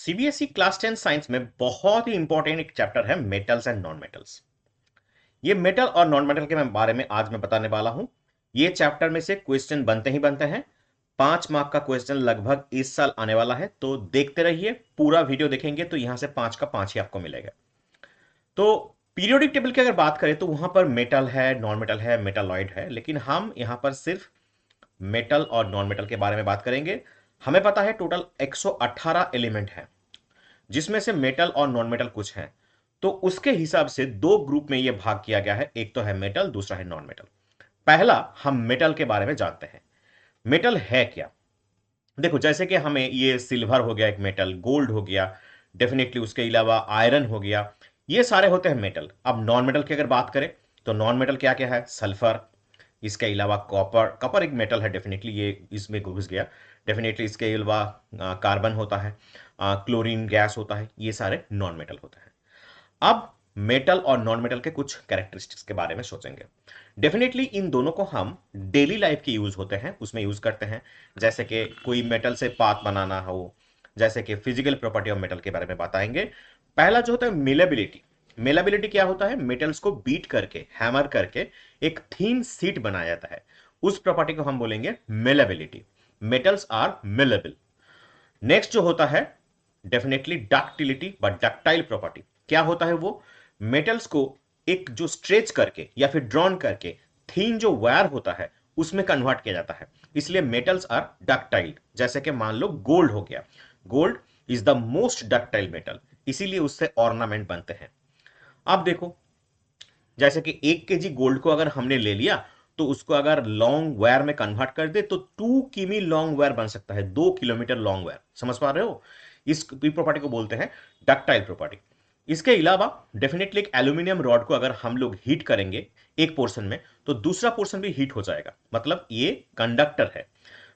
CBSE class 10 science में बहुत ही important एक चैप्टर है मेटल्स एंड नॉन मेटल्स। ये मेटल और नॉन मेटल के बारे में आज मैं बताने वाला हूं। ये चैप्टर में से क्वेश्चन बनते ही बनते हैं। 5 मार्क का क्वेश्चन लगभग इस साल आने वाला है, तो देखते रहिए। पूरा वीडियो देखेंगे तो यहां से 5 का 5 ही आपको मिलेगा। तो पीरियोडिक टेबल की अगर बात करें तो वहां पर मेटल है, नॉन मेटल है, मेटालॉइड है, लेकिन हम यहां पर सिर्फ मेटल और नॉन मेटल के बारे में बात करेंगे। हमें पता है टोटल 118 एलिमेंट है, जिसमें से मेटल और नॉन मेटल कुछ हैं। तो उसके हिसाब से दो ग्रुप में यह भाग किया गया है, एक तो है मेटल, दूसरा है नॉन मेटल। पहला हम मेटल के बारे में जानते हैं। मेटल है क्या? देखो, जैसे कि हमें ये सिल्वर हो गया एक मेटल, गोल्ड हो गया, डेफिनेटली उसके अलावा आयरन हो गया, ये सारे होते हैं मेटल। अब नॉन मेटल की अगर बात करें तो नॉन मेटल क्या क्या है? सल्फर, इसके अलावा कॉपर। कॉपर एक मेटल है, डेफिनेटली ये इसमें घुस गया। डेफिनेटली इसके अलावा कार्बन होता है, क्लोरीन गैस होता है, ये सारे नॉन मेटल होते हैं। अब मेटल और नॉन मेटल के कुछ कैरेक्टरिस्टिक्स के बारे में सोचेंगे। डेफिनेटली इन दोनों को हम डेली लाइफ के यूज होते हैं उसमें यूज करते हैं। जैसे कि कोई मेटल से पात बनाना हो, जैसे कि फिजिकल प्रॉपर्टी ऑफ मेटल के बारे में बताएंगे। पहला जो होता है मेलेबिलिटी। मेलेबिलिटी क्या होता है? मेटल्स को बीट करके, हैमर करके एक थीन सीट बनाया जाता है। उस प्रॉपर्टी को हम बोलेंगे malleability. Metals are malleable. Next जो होता है डेफिनेटली डक्टिलिटी व डक्टाइल प्रॉपर्टी। क्या होता है वो? मेटल्स को एक जो स्ट्रेच करके या फिर ड्रॉन करके थीन जो वायर होता है उसमें कन्वर्ट किया जाता है, इसलिए मेटल्स आर डक्टाइल। जैसे कि मान लो गोल्ड हो गया, gold is the most ductile metal, इसीलिए उससे ऑर्नामेंट बनते हैं। अब देखो, जैसे कि 1 केजी गोल्ड को अगर हमने ले लिया तो उसको अगर लॉन्ग वायर में कन्वर्ट कर दे तो 2 किमी लॉन्ग वायर बन सकता है, 2 किलोमीटर लॉन्ग वायर। समझ पा रहे हो? इस प्रॉपर्टी को बोलते हैं डक्टाइल प्रॉपर्टी। इसके अलावा डेफिनेटली एक एल्यूमिनियम रॉड को अगर हम लोग हीट करेंगे एक पोर्शन में, तो दूसरा पोर्शन भी हीट हो जाएगा, मतलब ये कंडक्टर है।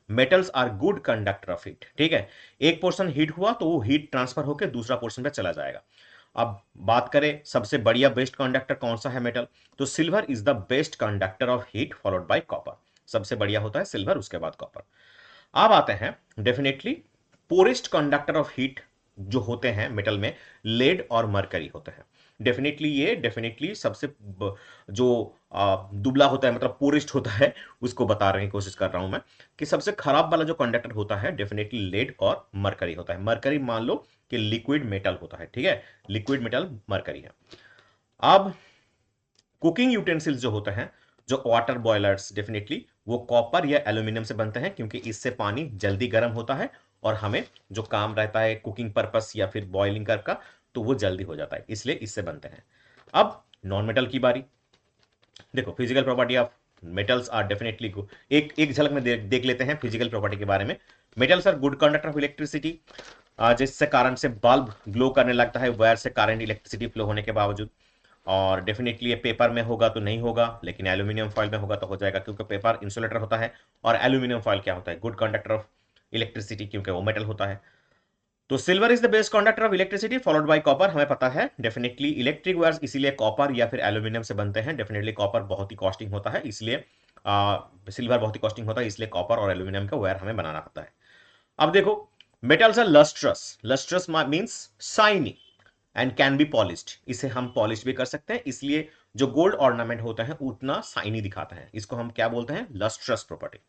Metals are good conductor of heat. ठीक है, एक पोर्शन हीट हुआ तो वो हीट ट्रांसफर होकर दूसरा पोर्शन पे चला जाएगा। अब बात करें सबसे बढ़िया बेस्ट कंडक्टर कौन सा है मेटल, तो silver is the best conductor of heat followed by copper. सबसे बढ़िया होता है सिल्वर, उसके बाद कॉपर। अब आते हैं definitely forest conductor of heat जो होते हैं मेटल में, लेड और मरकरी होते हैं। डेफिनेटली सबसे जो दुबला होता है, मतलब पोरेस्ट होता है, उसको बताने की कोशिश कर रहा हूं मैं कि सबसे खराब वाला जो कंडक्टर होता है डेफिनेटली लेड और मरकरी होता है। मरकरी मान लो कि लिक्विड मेटल होता है, ठीक है, लिक्विड मेटल मरकरी है। अब कुकिंग यूटेंसिल्स जो होते हैं, जो वाटर बॉयलर्स, डेफिनेटली वो कॉपर या एल्यूमिनियम से बनते हैं, क्योंकि इससे पानी जल्दी गर्म होता है और हमें जो काम रहता है कुकिंग पर्पस या फिर बॉइलिंग कर का, तो वो जल्दी हो जाता है, इसलिए इससे बनते हैं। अब नॉन मेटल की बारी। देखो, physical property of metals are definitely good. एक एक झलक में देख लेते हैं फिजिकल प्रॉपर्टी के बारे में। Metals are good conductor of electricity, जिससे कारण से बल्ब ग्लो करने लगता है, वायर से करंट इलेक्ट्रिसिटी फ्लो होने के बावजूद। और डेफिनेटली ये पेपर में होगा तो नहीं होगा, लेकिन एल्यूमिनियम फॉइल में होगा तो हो जाएगा, क्योंकि पेपर इंसुलेटर होता है और एल्यूमिनियम फॉइल क्या होता है? गुड कंडक्टर ऑफ इलेक्ट्रिसिटी, क्योंकि वो मेटल होता है। तो silver is the best conductor of electricity followed by copper, हमें पता है। डेफिनेटली इलेक्ट्रिक वायर्स इसीलिए कॉपर या फिर एल्यूमिनियम से बनते हैं। डेफिनेटली कॉपर बहुत ही कॉस्टिंग होता है, इसलिए सिल्वर बहुत ही कॉस्टिंग होता है, इसलिए कॉपर और एल्यूमिनियम का वायर हमें बनाना होता है। अब देखो, metals are lustrous. Lustrous means shiny and can be polished. इसे हम पॉलिश भी कर सकते हैं, इसलिए जो गोल्ड ऑर्नामेंट होता है उतना शाइनी दिखाता है। इसको हम क्या बोलते हैं? Lustrous property.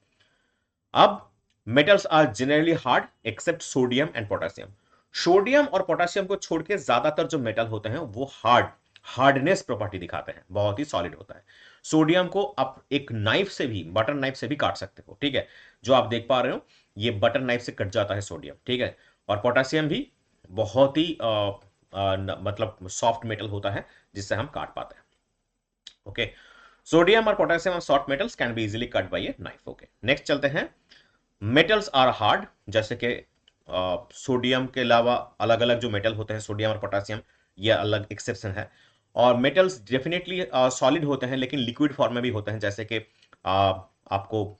अब metals are generally hard except sodium and potassium. Sodium और पोटेशियम को छोड़ के ज्यादातर जो मेटल होते हैं वो हार्डनेस प्रॉपर्टी दिखाते हैं, बहुत ही सॉलिड होता है। सोडियम को आप एक नाइफ से भी, बटर नाइफ से भी काट सकते हो, ठीक है, जो आप देख पा रहे हो, ये बटर नाइफ से कट जाता है सोडियम, ठीक है। और पोटेशियम भी बहुत ही मतलब सॉफ्ट मेटल होता है, जिससे हम काट पाते हैं। ओके, सोडियम और पोटेशियम और soft metals can be easily cut by a knife. Okay, next चलते हैं। मेटल्स आर हार्ड, जैसे कि सोडियम के अलावा अलग अलग जो मेटल होते हैं, सोडियम और पोटेशियम, ये अलग एक्सेप्शन है। और मेटल्स डेफिनेटली सॉलिड होते हैं, लेकिन लिक्विड फॉर्म में भी होते हैं। जैसे कि आपको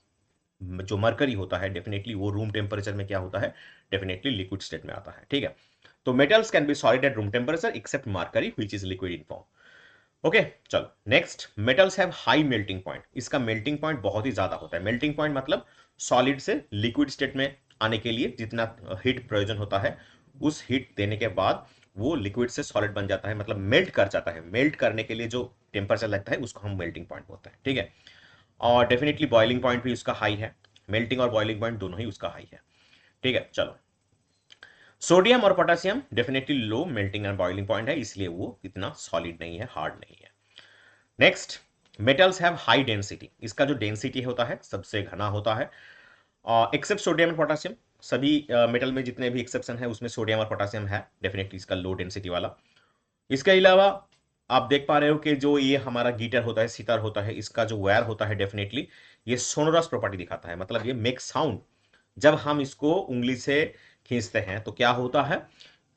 जो मरकरी होता है, डेफिनेटली वो रूम टेम्परेचर में क्या होता है? डेफिनेटली लिक्विड स्टेट में आता है, ठीक है। तो metals can be solid at room temperature except mercury which is liquid in form. Okay, चलो next. Metals have high melting point. इसका मेल्टिंग पॉइंट बहुत ही ज्यादा होता है। मेल्टिंग पॉइंट मतलब सॉलिड से लिक्विड स्टेट में आने के लिए जितना हीट प्रयोजन होता है, उस हीट देने के बाद वो लिक्विड से सॉलिड बन जाता है, मतलब मेल्ट कर जाता है। मेल्ट करने के लिए जो टेम्परेचर लगता है उसको हम मेल्टिंग पॉइंट बोलते हैं, ठीक है। और डेफिनेटली बॉइलिंग पॉइंट भी उसका हाई है, मेल्टिंग और बॉइलिंग पॉइंट दोनों ही उसका हाई है, ठीक है। चलो, सोडियम और potassium definitely low melting and boiling point है, इसलिए वो इतना सॉलिड नहीं है, हार्ड नहीं है। Next, metals have high density. इसका जो डेंसिटी होता है सबसे घना होता है, एक्सेप्ट सोडियम एंड पोटेशियम। सभी मेटल में जितने भी एक्सेप्शन है उसमें सोडियम और पोटेशियम है डेफिनेटली इसका लो डेंसिटी वाला। इसके अलावा आप देख पा रहे हो कि जो ये हमारा गीटर होता है, सितार होता है, इसका जो वायर होता है डेफिनेटली ये सोनोरस प्रॉपर्टी दिखाता है, मतलब ये मेक साउंड। जब हम इसको उंगली से खींचते हैं तो क्या होता है,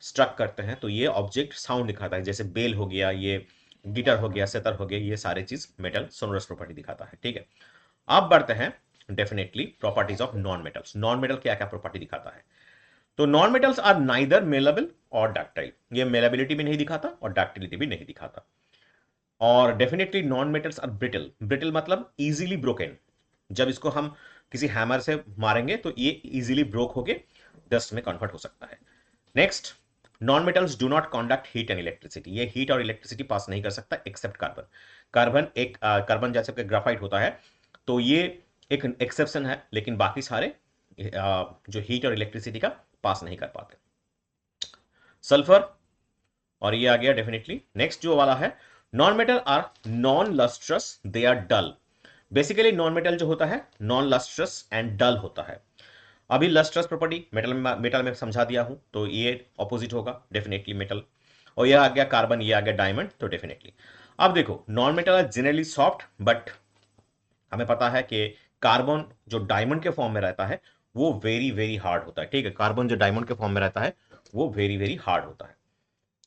स्ट्रक करते हैं तो ये ऑब्जेक्ट साउंड दिखाता है, जैसे बेल हो गया, ये गिटार हो गया, सितार हो गया, ये सारे चीज मेटल सोनोरस प्रॉपर्टी दिखाता है, ठीक है। अब बढ़ते हैं definitely properties of non metals. Non metal क्या क्या प्रॉपर्टी दिखाता है, तो non metals are neither malleable और डक्टाइल। ये मेलेबिलिटी भी नहीं दिखाता और डक्टिलिटी भी नहीं दिखाता। और definitely non metals are brittle. Brittle मतलब इजीली ब्रोकन। जब इसको हम किसी हैमर से मारेंगे तो ये इजीली ब्रोक होके डस्ट में कन्वर्ट हो सकता है। Next, non metals do not conduct heat and electricity. ये हीट और इलेक्ट्रिसिटी पास नहीं कर सकता एक्सेप्ट कार्बन। कार्बन जैसे कि ग्राफाइट होता है तो ये एक एक्सेप्शन है, लेकिन बाकी सारे जो हीट और इलेक्ट्रिसिटी का पास नहीं कर पाते। सल्फर, और ये आ गया डेफिनेटली। नेक्स्ट जो वाला है, non metal are non lustrous, they are dull. Basically non metal जो होता है नॉन लस्ट्रस एंड डल होता है। अभी लस्ट्रस प्रॉपर्टी मेटल में समझा दिया हूं, तो ये ऑपोजिट होगा डेफिनेटली मेटल। और ये आ गया कार्बन, ये आ गया डायमंड, तो डेफिनेटली। अब देखो, non metal are generally soft, but हमें पता है कि कार्बन जो डायमंड के फॉर्म में रहता है वो वेरी वेरी हार्ड होता है, ठीक है। कार्बन जो डायमंड के फॉर्म में रहता है वो वेरी वेरी हार्ड होता है।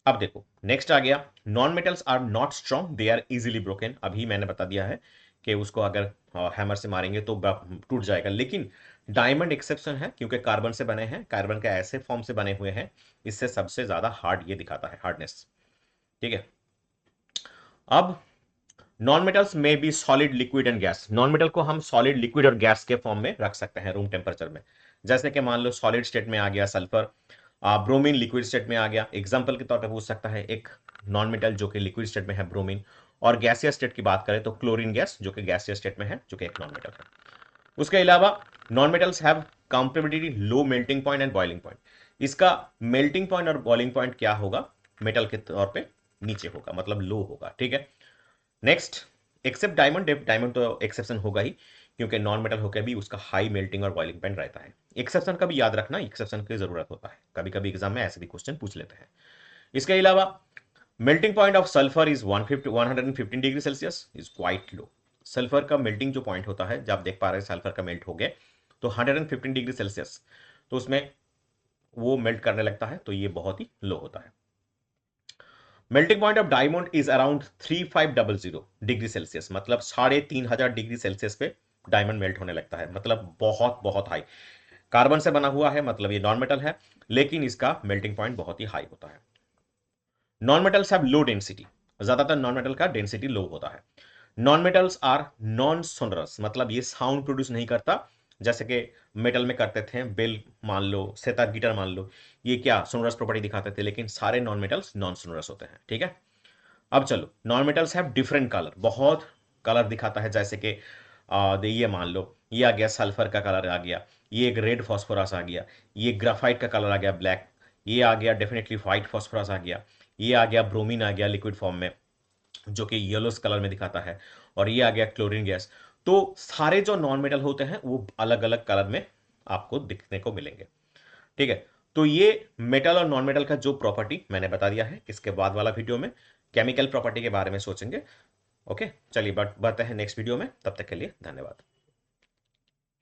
अब देखो, नेक्स्ट आ गया, non metals are not strong, they are easily broken. अभी मैंने बता दिया है कि उसको अगर हैमर से मारेंगे तो टूट जाएगा, लेकिन डायमंड एक्सेप्शन है क्योंकि कार्बन से बने हैं, कार्बन के ऐसे फॉर्म से बने हुए हैं, इससे सबसे ज्यादा हार्ड ये दिखाता है, हार्डनेस, ठीक है। अब नॉन मेटल्स में भी solid, liquid and gas. Non metal को हम सॉलिड, लिक्विड और गैस के फॉर्म में रख सकते हैं रूम टेम्परेचर में। जैसे कि मान लो सॉलिड स्टेट में आ गया सल्फर, ब्रोमीन लिक्विड स्टेट में आ गया। एग्जांपल के तौर पे पूछ सकता है एक नॉन मेटल जो कि लिक्विड स्टेट में है, ब्रोमीन। और गैसियस स्टेट की बात करें तो क्लोरीन गैस जो कि गैसियस स्टेट में है, जो कि एक नॉन मेटल है। उसके अलावा non metals have comparatively low melting point and boiling point. इसका मेल्टिंग पॉइंट और बॉइलिंग पॉइंट क्या होगा, मेटल के तौर पे नीचे होगा, मतलब लो होगा, ठीक है। Next, except diamond. डायमंड तो एक्सेप्शन होगा ही क्योंकि नॉन मेटल होकर भी उसका हाई मेल्टिंग और बॉइलिंग पॉइंट रहता है। एक्सेप्शन का भी याद रखना, एक्सेप्शन की जरूरत होता है, कभी कभी एग्जाम में ऐसे भी क्वेश्चन पूछ लेते हैं। इसके अलावा melting point of sulphur is 115 degree Celsius, is quite low. Sulphur का मेल्टिंग जो पॉइंट होता है, जब आप देख पा रहे हैं सल्फर का मेल्ट हो गया तो 115 डिग्री सेल्सियस, तो उसमें वो मेल्ट करने लगता है, तो ये बहुत ही लो होता है। Melting point of diamond is around 3500 degree Celsius, मतलब 3500 डिग्री सेल्सियस पे डायमंड मेल्ट होने लगता है, मतलब बहुत बहुत हाई। कार्बन से बना हुआ है, मतलब ये नॉन मेटल है, लेकिन इसका मेल्टिंग पॉइंट बहुत ही हाई होता है। Non metals have low density. ज्यादातर नॉन मेटल का डेंसिटी लो होता है। Non metals are non sonorous, मतलब ये साउंड प्रोड्यूस नहीं करता, जैसे कि मेटल में करते थे, बेल मान लो, सेतार, गिटार मान लो, ये क्या सोनरस प्रॉपर्टी दिखाते थे, लेकिन सारे नॉन मेटल्स नॉन सोनरस होते हैं, ठीक है। अब चलो, non metals have different colour, बहुत कलर दिखाता है, जैसे कि ये मान लो, ये आ गया सल्फर का कलर आ गया, ये एक रेड फॉस्फोरस आ गया, ये ग्राफाइट का कलर आ गया ब्लैक, ये आ गया डेफिनेटली व्हाइट फॉस्फोरस आ गया, ये आ गया ब्रोमीन आ गया लिक्विड फॉर्म में जो कि येलो कलर में दिखाता है, और ये आ गया क्लोरीन गैस। तो सारे जो नॉन मेटल होते हैं वो अलग अलग कलर में आपको दिखने को मिलेंगे, ठीक है। तो ये मेटल और नॉन मेटल का जो प्रॉपर्टी मैंने बता दिया है, इसके बाद वाला वीडियो में केमिकल प्रॉपर्टी के बारे में सोचेंगे। ओके, चलिए बढ़ते हैं नेक्स्ट वीडियो में, तब तक के लिए धन्यवाद।